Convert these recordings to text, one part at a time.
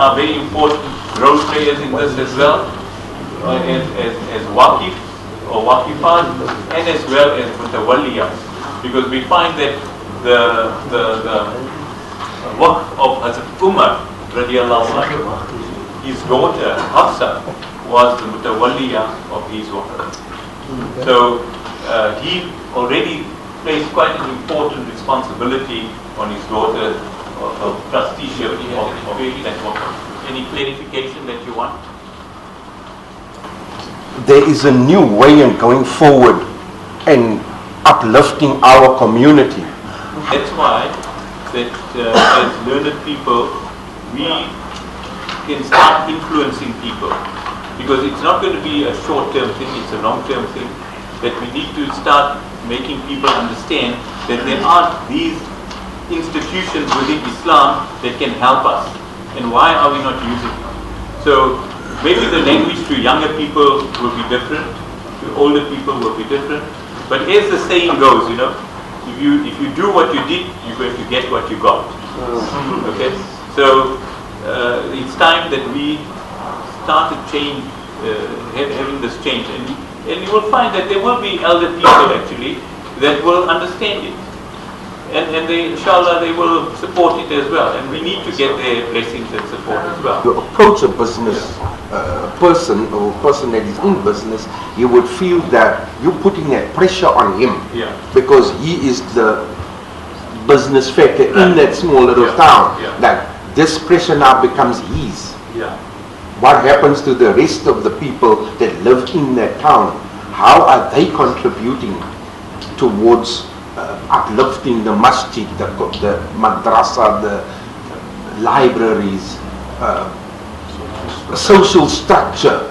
are very important role players in this as well, as Waqif or Waqifat, and as well as Mutawalliyah, because we find that the work of Hazrat Umar radiallahu anhu, his daughter Hafsa was the Mutawalliyah of his work. So he already placed quite an important responsibility on his daughter of trusteeship of that work. Any clarification that you want? There is a new way in going forward and uplifting our community. That's why that as learned people, we can start influencing people, because it's not going to be a short-term thing, it's a long-term thing, that we need to start making people understand that there are these institutions within Islam that can help us, and why are we not using them? So maybe the language to younger people will be different, to older people will be different, but as the saying goes, you know, if you do what you did, you're going to get what you got. Okay, so it's time that we start to change, having this change, and you will find that there will be elder people actually that will understand it, and they, inshallah, they will support it as well, and we need to get their blessings and support as well. You approach a business person or person that is in business, you would feel that you're putting that pressure on him, because he is the business factor in that small little town. That this pressure now becomes his. What happens to the rest of the people that live in that town? How are they contributing towards uplifting the masjid, the madrasa, the libraries, social structure?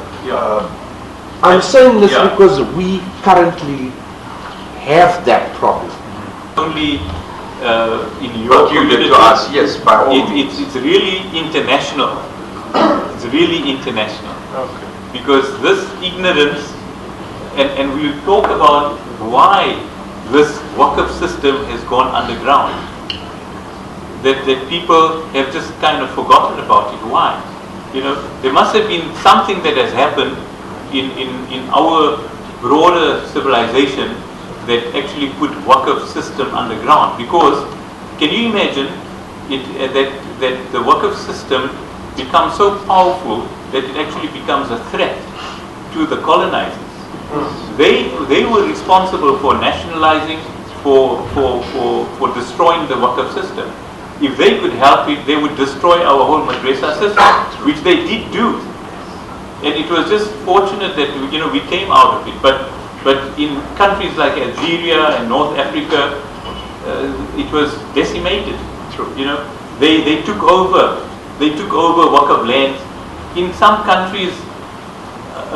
I'm saying this because we currently have that problem. Only in your community, to us, yes, by all it's really international. It's really international. Because this ignorance, and we'll talk about why this Waqf system has gone underground, that people have just kind of forgotten about it. Why? You know, there must have been something that has happened in our broader civilization that actually put Waqf system underground. Because can you imagine that the Waqf system becomes so powerful that it actually becomes a threat to the colonizers? They were responsible for nationalizing, for destroying the Waqf system. If they could help it, they would destroy our whole madrasa system, which they did do. And it was just fortunate that we came out of it. But in countries like Algeria and North Africa, it was decimated. You know, they took over. They took over Waqf lands. In some countries,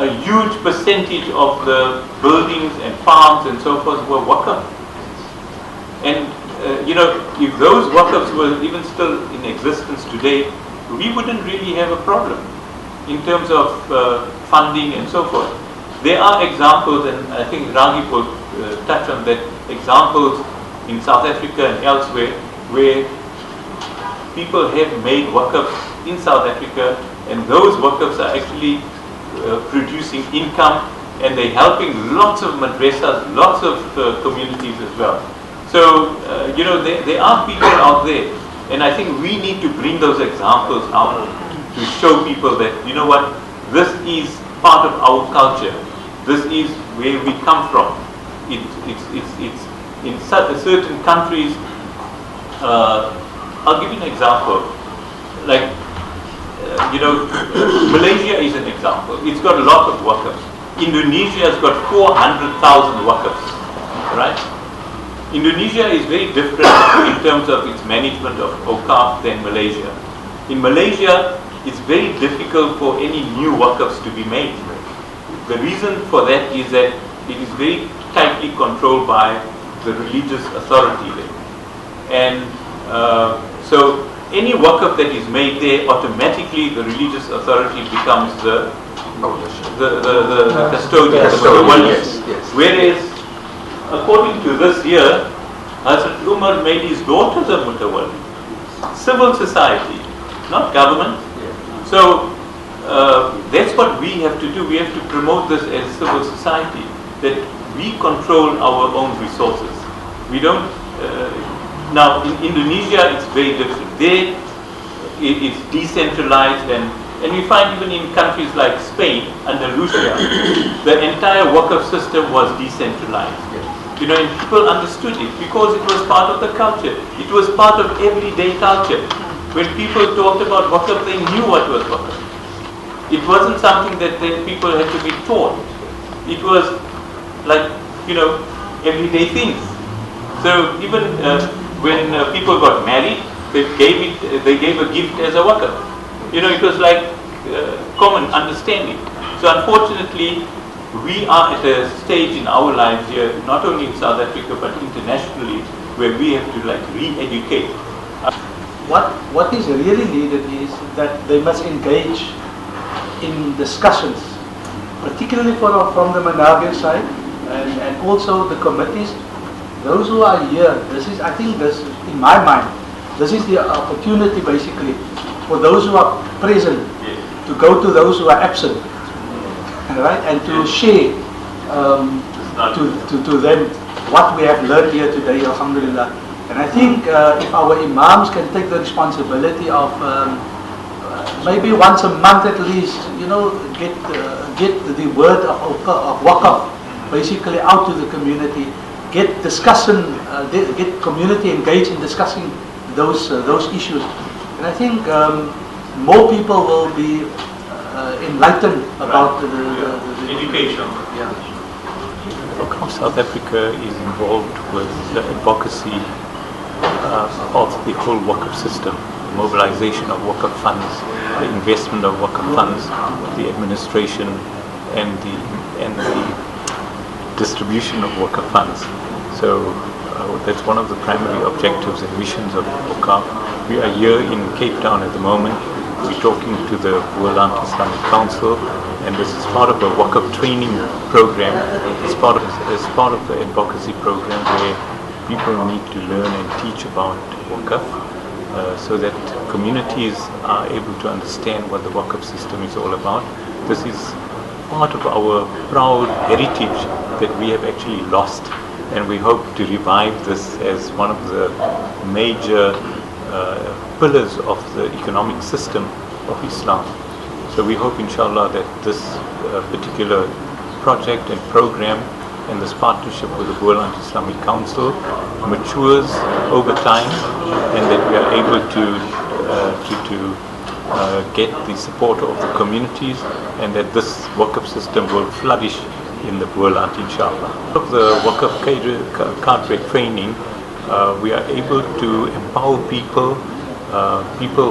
a huge percentage of the buildings and farms and so forth were Waqf. And if those Waqfs were even still in existence today, we wouldn't really have a problem in terms of funding and so forth. There are examples, and I think Raghib will touch on that, examples in South Africa and elsewhere where people have made Waqfs in South Africa, and those Waqfs are actually producing income, and they're helping lots of madrasas, lots of communities as well. So, there are people out there, and I think we need to bring those examples out to show people that, you know what, this is part of our culture. This is where we come from. It's in certain countries. I'll give you an example. Like, Malaysia is an example. It's got a lot of Waqfs. Indonesia has got 400,000 Waqfs, right? Indonesia is very different in terms of its management of Awqaf than Malaysia. In Malaysia, it's very difficult for any new Waqfs to be made. The reason for that is that it is very tightly controlled by the religious authority there. And so any Waqf that is made there, automatically the religious authority becomes the custodian, the wali. Yes. Whereas, according to this here, Hazrat Umar made his daughters a mutawalli. Civil society, not government, So that's what we have to do. We have to promote this as civil society, that we control our own resources. We don't, now in Indonesia it's very different. There it's decentralized, and we find even in countries like Spain, Andalusia, the entire Waqf system was decentralized. You know, and people understood it because it was part of the culture. It was part of everyday culture. When people talked about Waqf, they knew what was Waqf. It wasn't something that people had to be taught. It was like, you know, everyday things. So even when people got married, they gave a gift as a Waqf. You know, it was like common understanding. So unfortunately, we are at a stage in our lives here, not only in South Africa but internationally, where we have to like re-educate. What is really needed is that they must engage in discussions, particularly from the Manabian side and also the committees. Those who are here, I think this, in my mind, this is the opportunity basically for those who are present to go to those who are absent. Right, and to share to them what we have learned here today, alhamdulillah. And I think if our imams can take the responsibility of maybe once a month at least, you know, get the word of Waqf basically out to the community, get community engaged in discussing those issues. And I think more people will be enlightened about the education. Yeah. Awqaf South Africa is involved with the advocacy of the whole Waqf system, the mobilization of Waqf funds, the investment of Waqf funds, the administration, and the distribution of Waqf funds. So that's one of the primary objectives and missions of Awqaf. We are here in Cape Town at the moment. We're talking to the World Anti-Islamic Council, and this is part of a Waqf training program. It's part of the advocacy program where people need to learn and teach about Waqf so that communities are able to understand what the Waqf system is all about. This is part of our proud heritage that we have actually lost, and we hope to revive this as one of the major pillars of the economic system of Islam. So we hope inshallah that this particular project and program and this partnership with the World Anti-Islamic Council matures over time, and that we are able to get the support of the communities, and that this Waqf system will flourish in the world, inshallah. Of the Waqf Cadre training, we are able to empower people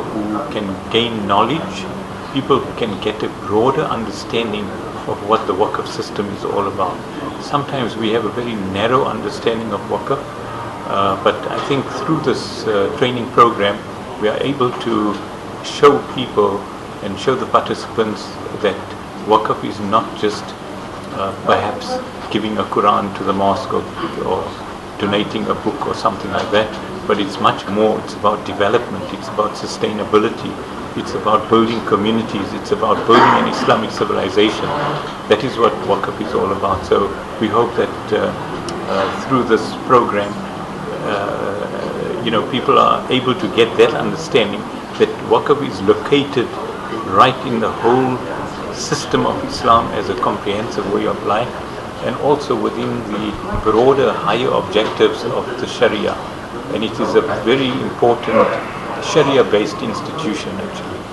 who can gain knowledge, people who can get a broader understanding of what the Waqf system is all about. Sometimes we have a very narrow understanding of Waqf, but I think through this training program we are able to show people and show the participants that Waqf is not just perhaps giving a Quran to the mosque or donating a book or something like that, but it's much more. It's about development, it's about sustainability, it's about building communities, it's about building an Islamic civilization. That is what Waqf is all about. So we hope that through this program people are able to get that understanding that Waqf is located right in the whole system of Islam as a comprehensive way of life, and also within the broader, higher objectives of the Sharia. And it is a very important Sharia-based institution actually.